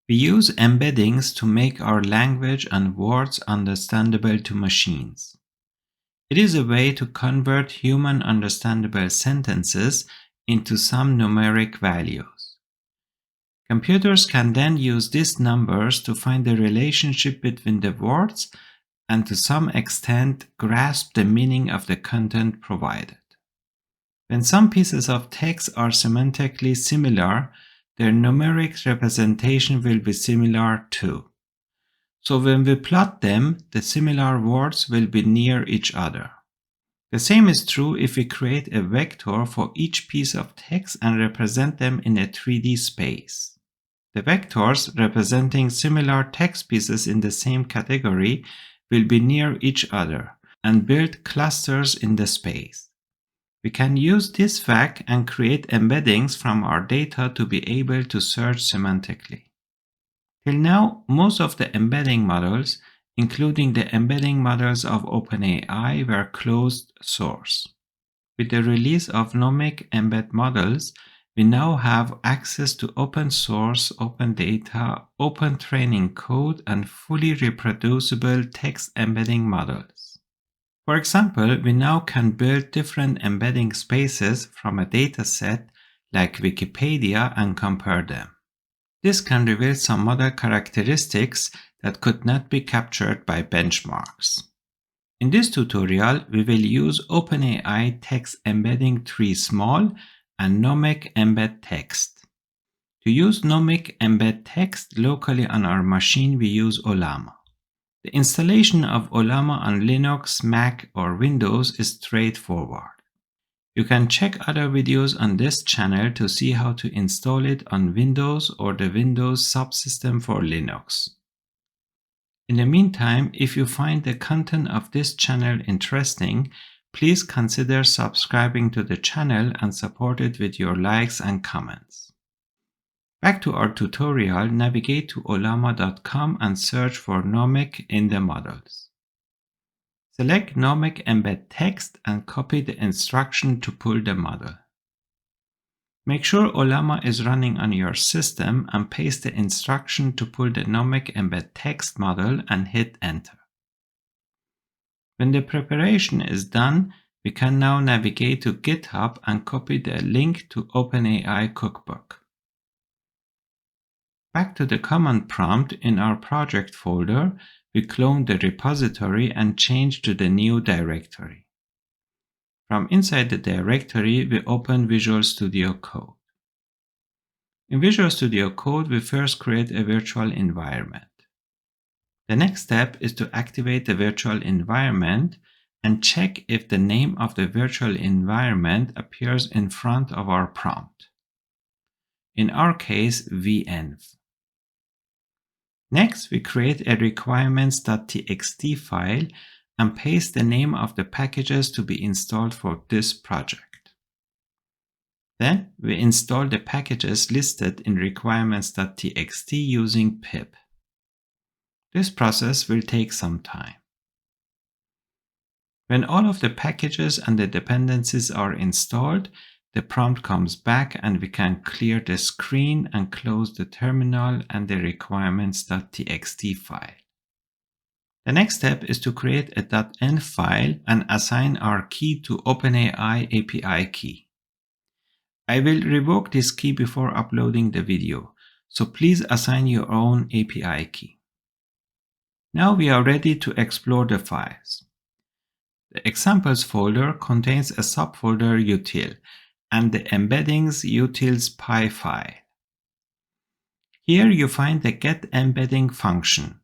We use embeddings to make our language and words understandable to machines. It is a way to convert human understandable sentences into some numeric values. Computers can then use these numbers to find the relationship between the words and to some extent grasp the meaning of the content provided. When some pieces of text are semantically similar, their numeric representation will be similar too. So when we plot them, the similar words will be near each other. The same is true if we create a vector for each piece of text and represent them in a 3D space. The vectors representing similar text pieces in the same category will be near each other and build clusters in the space. We can use this fact and create embeddings from our data to be able to search semantically. Till now, most of the embedding models, including the embedding models of OpenAI, were closed source. With the release of nomic-embed models, we now have access to open source, open data, open training code, and fully reproducible text embedding models. For example, we now can build different embedding spaces from a dataset like Wikipedia and compare them. This can reveal some model characteristics that could not be captured by benchmarks. In this tutorial, we will use OpenAI text-embedding-3-small and nomic-embed-text. To use nomic-embed-text locally on our machine, we use Ollama. The installation of Ollama on Linux, Mac, or Windows is straightforward. You can check other videos on this channel to see how to install it on Windows or the Windows subsystem for Linux. In the meantime, if you find the content of this channel interesting, please consider subscribing to the channel and support it with your likes and comments. Back to our tutorial, navigate to ollama.com and search for nomic in the models. Select nomic-embed-text and copy the instruction to pull the model. Make sure Ollama is running on your system and paste the instruction to pull the nomic-embed-text model and hit enter. When the preparation is done, we can now navigate to GitHub and copy the link to openai-cookbook. Back to the command prompt in our project folder, we clone the repository and change to the new directory. From inside the directory, we open Visual Studio Code. In Visual Studio Code, we first create a virtual environment. The next step is to activate the virtual environment and check if the name of the virtual environment appears in front of our prompt. In our case, venv. Next, we create a requirements.txt file and paste the name of the packages to be installed for this project. Then, we install the packages listed in requirements.txt using pip. This process will take some time. When all of the packages and the dependencies are installed, the prompt comes back and we can clear the screen and close the terminal and the requirements.txt file. The next step is to create a .env file and assign our key to OpenAI API key. I will revoke this key before uploading the video, so please assign your own API key. Now we are ready to explore the files. The examples folder contains a subfolder util and the embeddings utils.py file. Here you find the getEmbedding function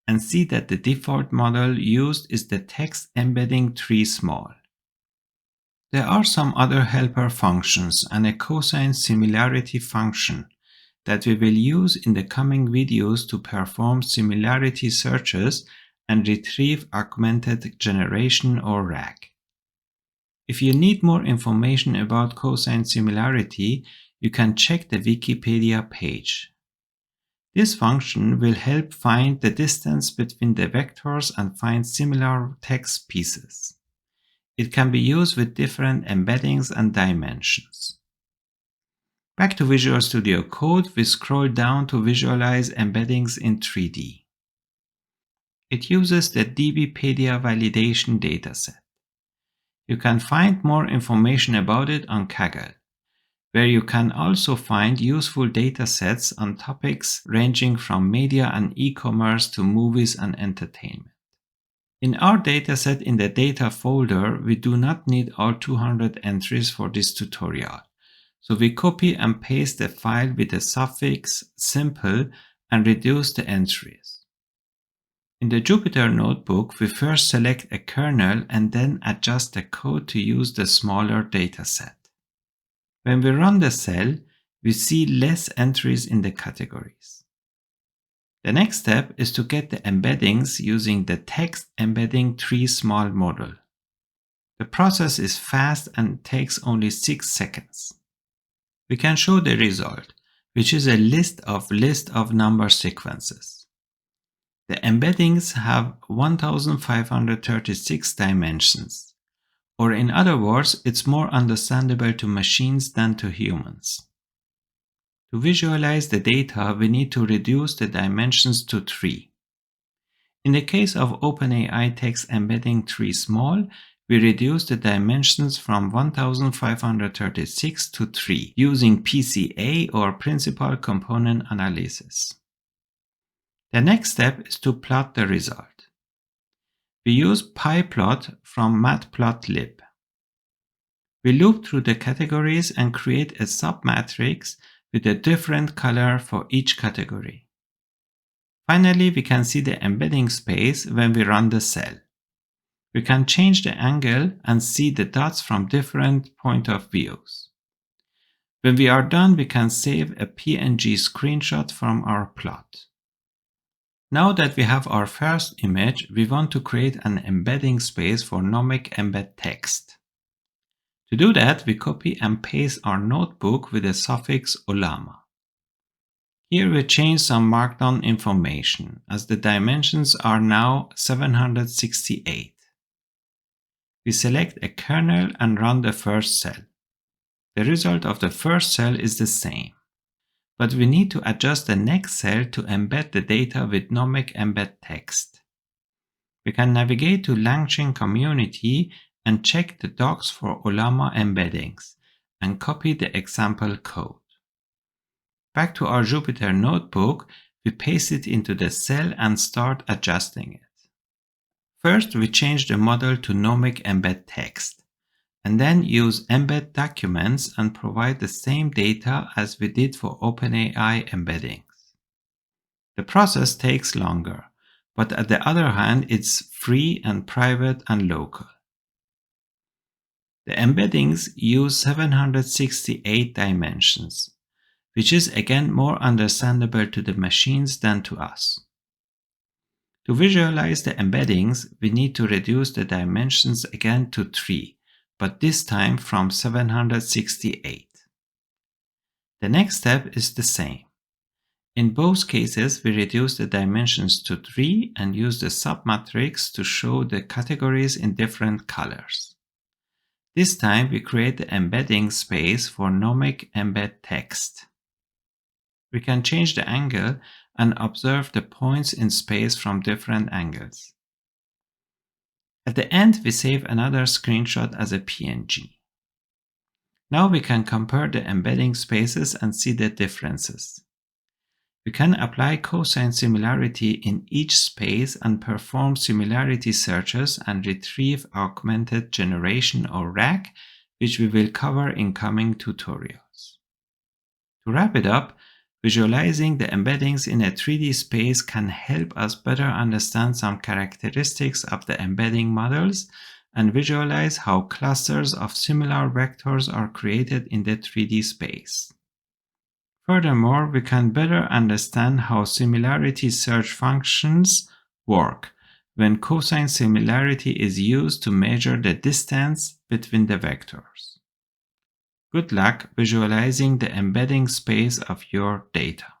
and see that the default model used is the text-embedding-3-small. There are some other helper functions and a cosine similarity function that we will use in the coming videos to perform similarity searches and retrieve augmented generation or RAG. If you need more information about cosine similarity, you can check the Wikipedia page. This function will help find the distance between the vectors and find similar text pieces. It can be used with different embeddings and dimensions. Back to Visual Studio Code, we scroll down to visualize embeddings in 3D. It uses the DBPedia validation dataset. You can find more information about it on Kaggle, where you can also find useful datasets on topics ranging from media and e-commerce to movies and entertainment. In our dataset in the data folder, we do not need all 200 entries for this tutorial. So we copy and paste the file with the suffix simple and reduce the entries. In the Jupyter Notebook, we first select a kernel and then adjust the code to use the smaller dataset. When we run the cell, we see less entries in the categories. The next step is to get the embeddings using the text-embedding-3-small model. The process is fast and takes only 6 seconds. We can show the result, which is a list of number sequences. The embeddings have 1536 dimensions, or in other words, it's more understandable to machines than to humans. To visualize the data, we need to reduce the dimensions to 3. In the case of OpenAI text-embedding-3-small, we reduce the dimensions from 1536 to 3 using PCA or Principal Component Analysis. The next step is to plot the result. We use pyplot from matplotlib. We loop through the categories and create a submatrix with a different color for each category. Finally, we can see the embedding space when we run the cell. We can change the angle and see the dots from different point of views. When we are done, we can save a PNG screenshot from our plot. Now that we have our first image, we want to create an embedding space for nomic-embed-text. To do that, we copy and paste our notebook with the suffix Ollama. Here we change some markdown information, as the dimensions are now 768. We select a kernel and run the first cell. The result of the first cell is the same, but we need to adjust the next cell to embed the data with nomic-embed-text. We can navigate to Langchain community and check the docs for OllamaEmbeddings and copy the example code. Back to our Jupyter Notebook, we paste it into the cell and start adjusting it. First, we change the model to nomic-embed-text, and then use embed.documents and provide the same data as we did for openai-embeddings. The process takes longer, but on the other hand, it's free and private and local. The embeddings use 768 dimensions, which is again more understandable to the machines than to us. To visualize the embeddings, we need to reduce the dimensions again to 3, but this time from 768. The next step is the same. In both cases, we reduce the dimensions to 3 and use the submatrix to show the categories in different colors. This time, we create the embedding space for nomic-embed-text. We can change the angle and observe the points in space from different angles. At the end, we save another screenshot as a PNG. Now we can compare the embedding spaces and see the differences. We can apply cosine similarity in each space and perform similarity searches and retrieve augmented generation or RAG, which we will cover in coming tutorials. To wrap it up, visualizing the embeddings in a 3D space can help us better understand some characteristics of the embedding models and visualize how clusters of similar vectors are created in the 3D space. Furthermore, we can better understand how similarity search functions work when cosine similarity is used to measure the distance between the vectors. Good luck visualizing the embedding space of your data.